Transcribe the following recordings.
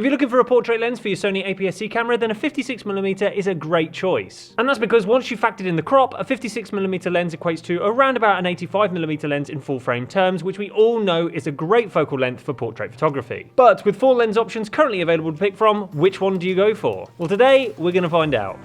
If you're looking for a portrait lens for your Sony APS-C camera, then a 56mm is a great choice. And that's because once you factored in the crop, a 56mm lens equates to around about an 85mm lens in full frame terms, which we all know is a great focal length for portrait photography. But with 4 lens options currently available to pick from, which one do you go for? Well, today we're going to find out.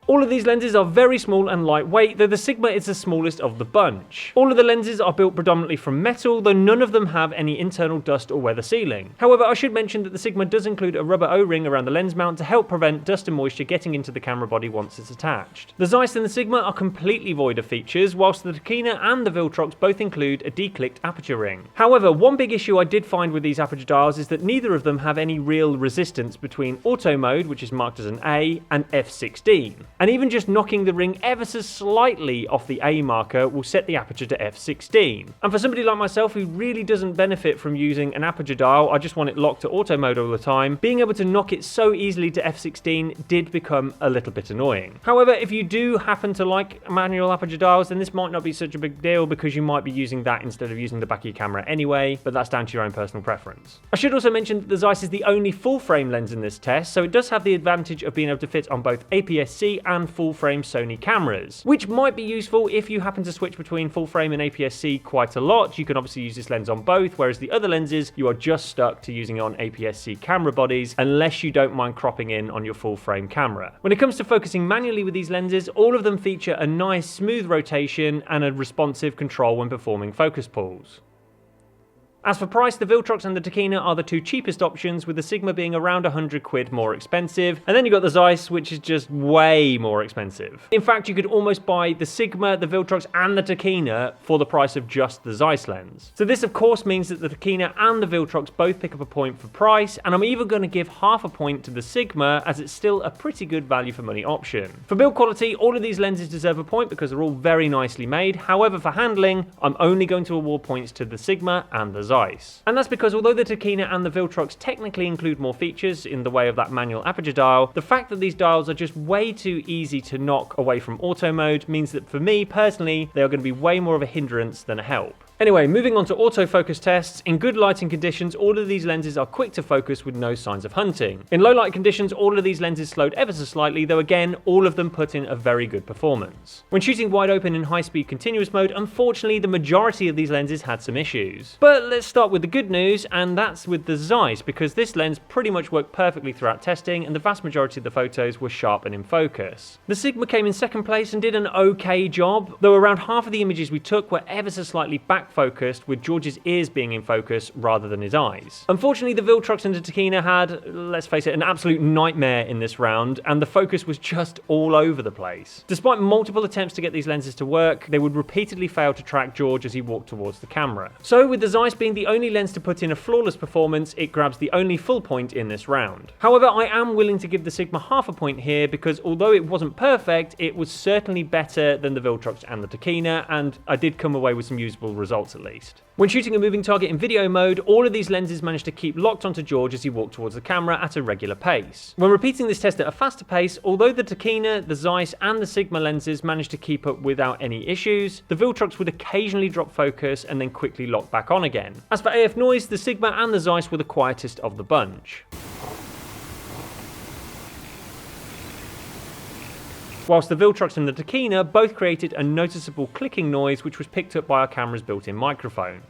All of these lenses are very small and lightweight, though the Sigma is the smallest of the bunch. All of the lenses are built predominantly from metal, though none of them have any internal dust or weather sealing. However, I should mention that the Sigma does include a rubber O-ring around the lens mount to help prevent dust and moisture getting into the camera body once it's attached. The Zeiss and the Sigma are completely void of features, whilst the Tokina and the Viltrox both include a declicked aperture ring. However, one big issue I did find with these aperture dials is that neither of them have any real resistance between auto mode, which is marked as an A, and f16. And even just knocking the ring ever so slightly off the A marker will set the aperture to f16. And for somebody like myself who really doesn't benefit from using an aperture dial, I just want it locked to auto mode all the time, being able to knock it so easily to f16 did become a little bit annoying. However, if you do happen to like manual aperture dials, then this might not be such a big deal because you might be using that instead of using the back of your camera anyway, but that's down to your own personal preference. I should also mention that the Zeiss is the only full frame lens in this test, so it does have the advantage of being able to fit on both APS-C and full frame Sony cameras, which might be useful if you happen to switch between full frame and APS-C quite a lot. You can obviously use this lens on both, whereas the other lenses you are just stuck to using it on APS-C camera bodies unless you don't mind cropping in on your full frame camera. When it comes to focusing manually with these lenses, all of them feature a nice smooth rotation and a responsive control when performing focus pulls. As for price, the Viltrox and the Tokina are the two cheapest options, with the Sigma being around 100 quid more expensive, and then you've got the Zeiss, which is just way more expensive. In fact, you could almost buy the Sigma, the Viltrox and the Tokina for the price of just the Zeiss lens. So this of course means that the Tokina and the Viltrox both pick up a point for price, and I'm even going to give half a point to the Sigma as it's still a pretty good value for money option. For build quality, all of these lenses deserve a point because they're all very nicely made. However, for handling, I'm only going to award points to the Sigma and the Zeiss. And that's because although the Tokina and the Viltrox technically include more features in the way of that manual aperture dial, the fact that these dials are just way too easy to knock away from auto mode means that for me personally, they are going to be way more of a hindrance than a help. Anyway, moving on to autofocus tests. In good lighting conditions, all of these lenses are quick to focus with no signs of hunting. In low light conditions, all of these lenses slowed ever so slightly, though again, all of them put in a very good performance. When shooting wide open in high-speed continuous mode, unfortunately, the majority of these lenses had some issues. But let's start with the good news, and that's with the Zeiss, because this lens pretty much worked perfectly throughout testing, and the vast majority of the photos were sharp and in focus. The Sigma came in second place and did an okay job, though around half of the images we took were ever so slightly back focused, with George's ears being in focus rather than his eyes. Unfortunately, the Viltrox and the Tokina had, let's face it, an absolute nightmare in this round, and the focus was just all over the place. Despite multiple attempts to get these lenses to work, they would repeatedly fail to track George as he walked towards the camera. So with the Zeiss being the only lens to put in a flawless performance, it grabs the only full point in this round. However, I am willing to give the Sigma half a point here because although it wasn't perfect, it was certainly better than the Viltrox and the Tokina, and I did come away with some usable results at least. When shooting a moving target in video mode, all of these lenses managed to keep locked onto George as he walked towards the camera at a regular pace. When repeating this test at a faster pace, although the Tokina, the Zeiss and the Sigma lenses managed to keep up without any issues, the Viltrox would occasionally drop focus and then quickly lock back on again. As for AF noise, the Sigma and the Zeiss were the quietest of the bunch. Whilst the Viltrox and the Tokina both created a noticeable clicking noise which was picked up by our camera's built-in microphone.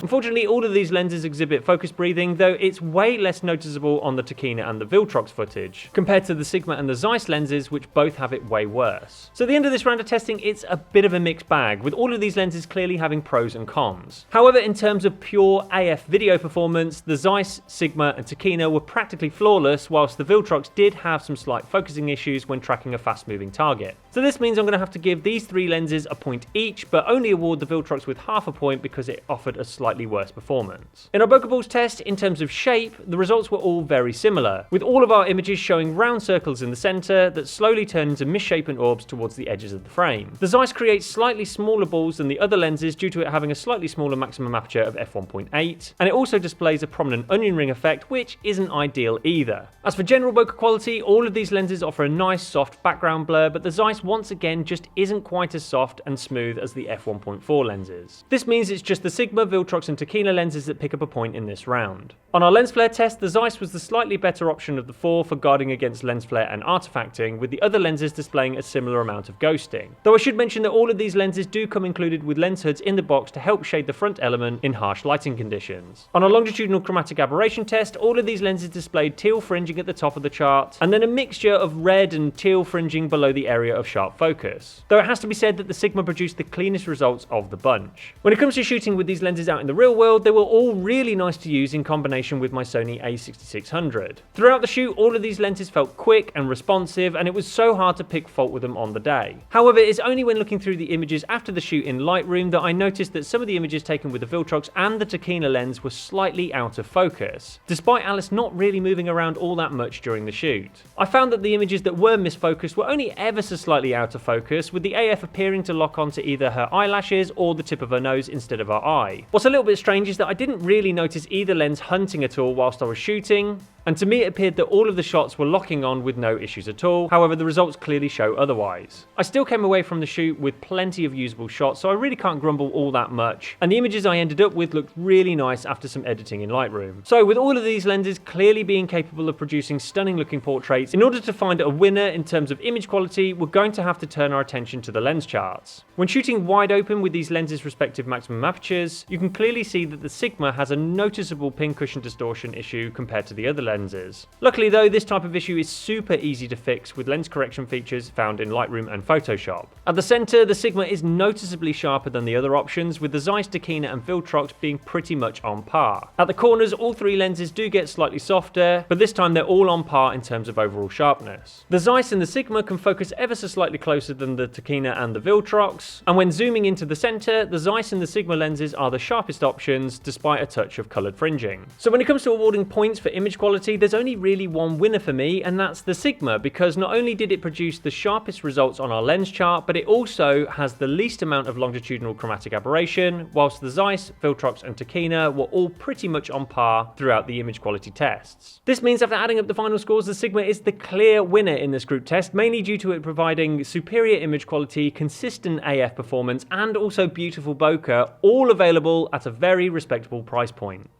Unfortunately, all of these lenses exhibit focus breathing, though it's way less noticeable on the Tokina and the Viltrox footage, compared to the Sigma and the Zeiss lenses, which both have it way worse. So at the end of this round of testing, it's a bit of a mixed bag, with all of these lenses clearly having pros and cons. However, in terms of pure AF video performance, the Zeiss, Sigma and Tokina were practically flawless, whilst the Viltrox did have some slight focusing issues when tracking a fast-moving target. So this means I'm going to have to give these three lenses a point each, but only award the Viltrox with half a point because it offered a slightly slightly worse performance. In our Bokeh balls test, in terms of shape, the results were all very similar, with all of our images showing round circles in the centre that slowly turn into misshapen orbs towards the edges of the frame. The Zeiss creates slightly smaller balls than the other lenses due to it having a slightly smaller maximum aperture of f1.8, and it also displays a prominent onion ring effect, which isn't ideal either. As for general bokeh quality, all of these lenses offer a nice soft background blur, but the Zeiss once again just isn't quite as soft and smooth as the f1.4 lenses. This means it's just the Sigma, Viltrox and Tokina lenses that pick up a point in this round. On our lens flare test, the Zeiss was the slightly better option of the four for guarding against lens flare and artifacting, with the other lenses displaying a similar amount of ghosting. Though I should mention that all of these lenses do come included with lens hoods in the box to help shade the front element in harsh lighting conditions. On our longitudinal chromatic aberration test, all of these lenses displayed teal fringing at the top of the chart, and then a mixture of red and teal fringing below the area of sharp focus. Though it has to be said that the Sigma produced the cleanest results of the bunch. When it comes to shooting with these lenses out in the real world, they were all really nice to use in combination with my Sony A6600. Throughout the shoot, all of these lenses felt quick and responsive, and it was so hard to pick fault with them on the day. However, it's only when looking through the images after the shoot in Lightroom that I noticed that some of the images taken with the Viltrox and the Tokina lens were slightly out of focus, despite Alice not really moving around all that much during the shoot. I found that the images that were misfocused were only ever so slightly out of focus, with the AF appearing to lock onto either her eyelashes or the tip of her nose instead of her eye. What's a little bit strange is that I didn't really notice either lens hunting at all whilst I was shooting, and to me it appeared that all of the shots were locking on with no issues at all. However, the results clearly show otherwise. I still came away from the shoot with plenty of usable shots, so I really can't grumble all that much, and the images I ended up with looked really nice after some editing in Lightroom. So with all of these lenses clearly being capable of producing stunning looking portraits, in order to find a winner in terms of image quality, we're going to have to turn our attention to the lens charts. When shooting wide open with these lenses' respective maximum apertures, you can clearly see that the Sigma has a noticeable pincushion distortion issue compared to the other lenses. Luckily though, this type of issue is super easy to fix with lens correction features found in Lightroom and Photoshop. At the centre, the Sigma is noticeably sharper than the other options, with the Zeiss, Tokina and Viltrox being pretty much on par. At the corners, all three lenses do get slightly softer, but this time they're all on par in terms of overall sharpness. The Zeiss and the Sigma can focus ever so slightly closer than the Tokina and the Viltrox, and when zooming into the centre, the Zeiss and the Sigma lenses are the sharpest options, despite a touch of coloured fringing. So when it comes to awarding points for image quality, there's only really one winner for me, and that's the Sigma, because not only did it produce the sharpest results on our lens chart, but it also has the least amount of longitudinal chromatic aberration, whilst the Zeiss, Viltrox and Tokina were all pretty much on par throughout the image quality tests. This means after adding up the final scores, the Sigma is the clear winner in this group test, mainly due to it providing superior image quality, consistent AF performance, and also beautiful bokeh, all available at a very respectable price point.